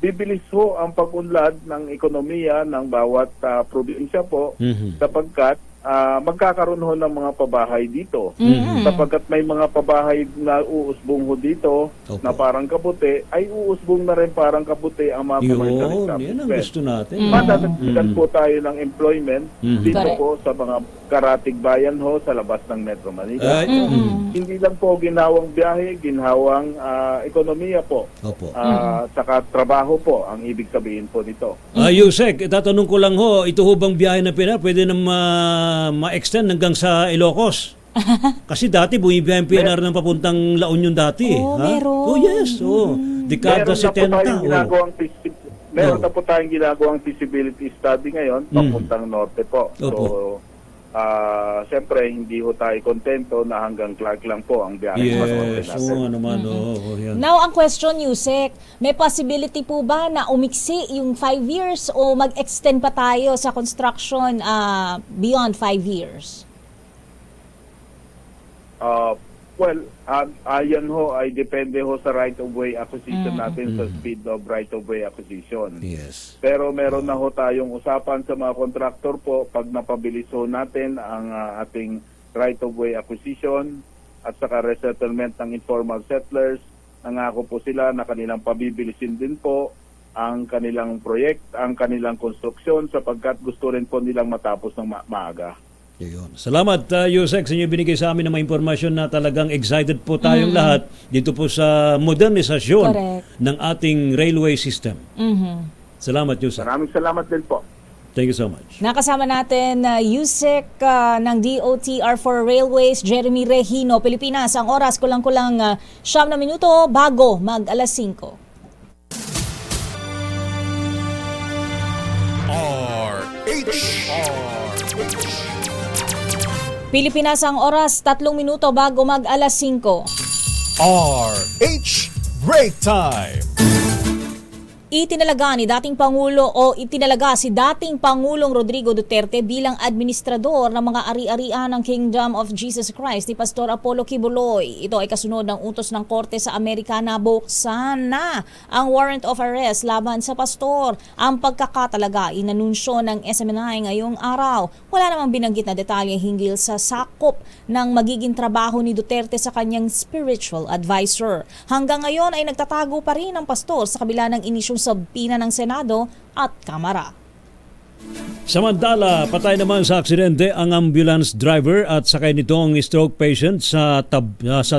[SPEAKER 10] bibilis ho ang pag-unlad ng ekonomiya ng bawat probinsya po sapagkat magkakaroon ho ng mga pabahay dito. Sapagkat may mga pabahay na uusbong ho dito na parang kabuti, ay uusbong na rin parang kabuti ang mga commercial
[SPEAKER 3] Yun,
[SPEAKER 10] establishment.
[SPEAKER 3] yan ang gusto natin.
[SPEAKER 10] Madadagdagan po tayo ng employment dito
[SPEAKER 2] Correct.
[SPEAKER 10] po sa mga karatig bayan ho sa labas ng Metro Manila. Hindi lang po ginawang biyahe, ginawang ekonomiya po.
[SPEAKER 3] Opo.
[SPEAKER 10] Saka trabaho po ang ibig sabihin po nito.
[SPEAKER 3] Yusek, tatanong ko lang ho, ito ho bang biyahe na PNR pwede na ma-extend hanggang sa Ilocos? Kasi dati bumibiyahe ang PNR ng papuntang La Union dati.
[SPEAKER 2] Meron.
[SPEAKER 3] Oh yes. Dekada 70.
[SPEAKER 10] Meron na po tayong ginagawang feasibility study ngayon papuntang norte po. So,
[SPEAKER 3] Opo.
[SPEAKER 10] siyempre hindi ho tayo kontento na hanggang Clark lang po ang biyahe ng pasaporte
[SPEAKER 3] Yes,
[SPEAKER 10] natin.
[SPEAKER 3] oo naman. Oo, yan.
[SPEAKER 2] Now, ang question, Yusek, may possibility po ba na umiksi yung 5 years o mag-extend pa tayo sa construction beyond 5 years?
[SPEAKER 10] Well, ayan ho ay depende ho sa right-of-way acquisition natin sa speed of right-of-way acquisition.
[SPEAKER 3] Yes.
[SPEAKER 10] Pero meron na ho tayong usapan sa mga kontraktor po pag napabilis ho natin ang ating right-of-way acquisition at saka resettlement ng informal settlers. Nangako po sila na kanilang pabibilisin din po ang kanilang ang kanilang konstruksyon sapagkat gusto rin po nilang matapos ng maaga.
[SPEAKER 3] Yun. Salamat, Yusek, sa inyo binigay sa amin ng mga impormasyon na talagang excited po tayong lahat dito po sa modernisasyon ng ating railway system. Salamat, Yusek.
[SPEAKER 10] Maraming salamat din po.
[SPEAKER 3] Thank you so much.
[SPEAKER 2] Nakasama natin Yusek ng DOTR4 Railways, Jeremy Regino, Pilipinas. Ang oras kulang-kulang 9 na minuto bago mag alas 5. Pilipinas, ang oras 3 minuto bago mag alas 5.
[SPEAKER 1] RH Break Time.
[SPEAKER 2] Itinalaga si dating Pangulong Rodrigo Duterte bilang administrador ng mga ari-arian ng Kingdom of Jesus Christ ni Pastor Apollo Kibuloy. Ito ay kasunod ng utos ng Korte sa Amerika na buksan na ang warrant of arrest laban sa pastor. Ang pagkakatalaga inanunsyo ng SMNI ngayong araw. Wala namang binanggit na detalye hinggil sa sakop ng magiging trabaho ni Duterte sa kanyang spiritual advisor. Hanggang ngayon ay nagtatago pa rin ang pastor sa kabila ng inisyong sabpina ng Senado at Kamara.
[SPEAKER 3] Samantala, patay naman sa aksidente ang ambulance driver at sakay nitong stroke patient sa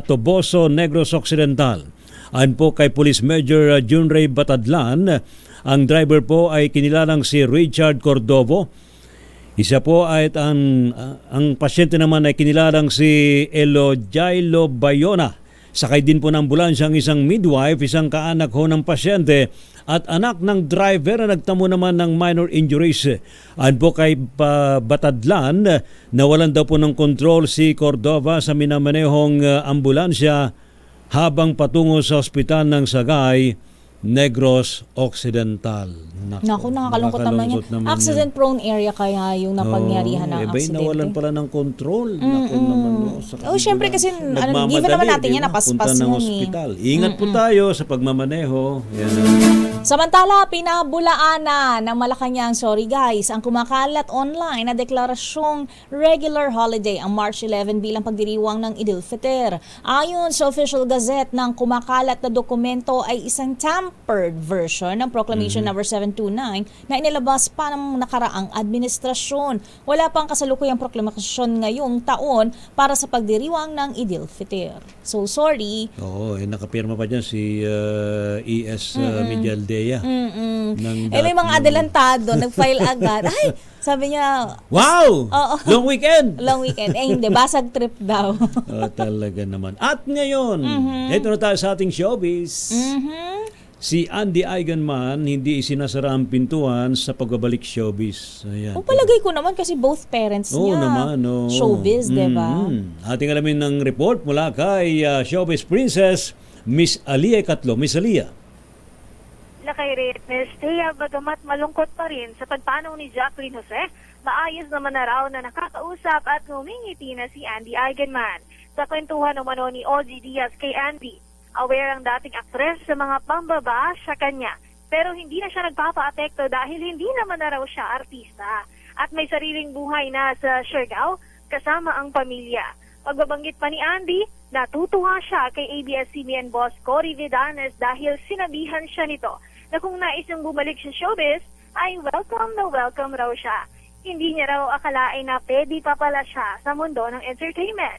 [SPEAKER 3] Toboso, Negros Occidental. Ayon po kay Police Major Junray Batadlan, ang driver po ay kinilalang si Richard Cordovo. Isa po ay ang pasyente naman ay kinilalang si Elojailo Bayona. Sakay din po ng ambulansya ang isang midwife, isang kaanak ho ng pasyente at anak ng driver na nagtamo naman ng minor injuries. Ayon po kay Batadlan, nawalan daw po ng kontrol si Cordova sa minamanehong ambulansya habang patungo sa ospital ng Sagay, Negros Occidental.
[SPEAKER 2] Naku, nakakalungkot naman yan. Accident-prone area kaya yung napangyarihan ng aksidente.
[SPEAKER 3] Nawalan pala ng control. Naku naman.
[SPEAKER 2] Syempre kasi given naman natin yan, napaspas
[SPEAKER 3] ng
[SPEAKER 2] yan
[SPEAKER 3] ospital. Ingat po tayo sa pagmamaneho. Yan.
[SPEAKER 2] Samantala, pinabulaan na ng Malacanang, ang kumakalat online na deklarasyong regular holiday ang March 11 bilang pagdiriwang ng Idil Fitr. Ayon sa official gazette ng kumakalat na dokumento ay isang tampered version ng Proclamation number 729 na inilabas pa ng nakaraang administrasyon. Wala pang kasalukuyang proklamasyon ngayong taon para sa pagdiriwang ng Idil Fitr. So sorry.
[SPEAKER 3] Oo, nakapirma pa dyan si E.S. Medialdea.
[SPEAKER 2] May mga adelantado, nag-file agad. Ay, sabi niya,
[SPEAKER 3] wow! Long weekend!
[SPEAKER 2] Long weekend. Hindi, basag trip daw.
[SPEAKER 3] Talaga naman. At ngayon, ito na tayo sa ating showbiz. Si Andy Eigenman, hindi isinasara ang pintuan sa pagbabalik showbiz. Ayan.
[SPEAKER 2] Palagay ko naman kasi both parents niya.
[SPEAKER 3] Naman,
[SPEAKER 2] showbiz, diba?
[SPEAKER 3] Ating alamin ng report mula kay showbiz princess, Miss Alia Katlo. Miss Alia.
[SPEAKER 11] Kay Miss Thea, bagamat malungkot pa rin sa pagpanaw ni Jacqueline Jose, maayos naman na raw na nakakausap at ngumingiti na si Andy Eigenman. Sa kwentuhan umano ni OG Diaz kay Andy, aware ang dating aktres sa mga pambaba sa kanya. Pero hindi na siya nagpapa-apekto dahil hindi naman na raw siya artista. At may sariling buhay na sa Siargao kasama ang pamilya. Pagbabanggit pa ni Andy, natutuwa siya kay ABS-CBN boss Cory Vidanes dahil sinabihan siya nito na kung nais niyang bumalik sa showbiz, ay welcome na welcome raw siya. Hindi niya raw akalain na pwede pa pala siya sa mundo ng entertainment.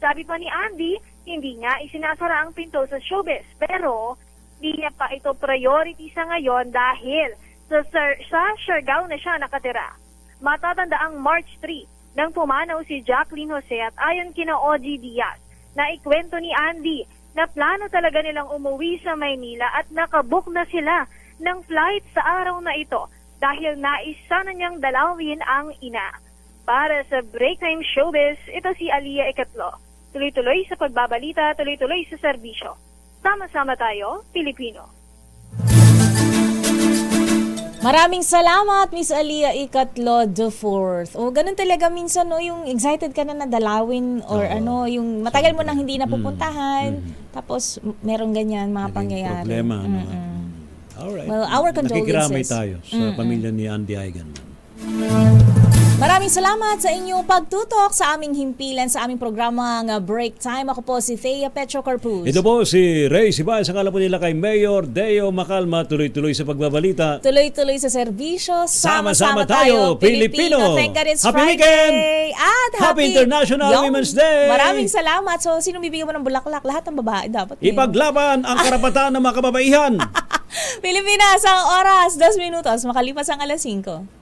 [SPEAKER 11] Sabi pa ni Andy, hindi nga isinasara ang pinto sa showbiz, pero hindi niya pa ito priority sa ngayon dahil sa Siargao na siya nakatira. Matatanda ang March 3 nang pumanaw si Jacqueline Jose at ayon kina OG Diaz na ikwento ni Andy na plano talaga nilang umuwi sa Maynila at nakabook na sila ng flight sa araw na ito dahil nais sana niyang dalawin ang ina. Para sa Break Time Showbiz, ito si Aliyah Ikatlo. Tuloy-tuloy sa pagbabalita, tuloy-tuloy sa serbisyo. Sama-sama tayo, Pilipino.
[SPEAKER 2] Maraming salamat, Miss Aliyah Ikatlo IV. O, ganun talaga minsan, no, yung excited ka na nadalawin or yung matagal mo nang hindi napupuntahan. Tapos, merong ganyan mga pangyayari.
[SPEAKER 3] Problema. Alright.
[SPEAKER 2] Well, our condolences.
[SPEAKER 3] Nakikiramay tayo sa pamilya ni Andy Eigenman.
[SPEAKER 2] Maraming salamat sa inyong pagtutok sa aming himpilan sa aming programang Break Time. Ako po si Thea Petro Carpuz.
[SPEAKER 3] Ito po si Ray Sibay. Sa kala po nila kay Mayor Deo Macalma. Tuloy-tuloy sa pagbabalita.
[SPEAKER 2] Tuloy-tuloy sa serbisyo.
[SPEAKER 3] Sama-sama tayo, Pilipino.
[SPEAKER 2] Thank God it's
[SPEAKER 3] Happy
[SPEAKER 2] Friday.
[SPEAKER 3] weekend!
[SPEAKER 2] At
[SPEAKER 3] Happy International Women's Day!
[SPEAKER 2] Maraming salamat. So, sino bibigyan mo ng bulaklak? Lahat ng babae dapat.
[SPEAKER 3] Ipaglaban ang karapatan ng mga kababaihan.
[SPEAKER 2] Pilipinas, ang oras, 2 minutos, makalipas ang 5:00.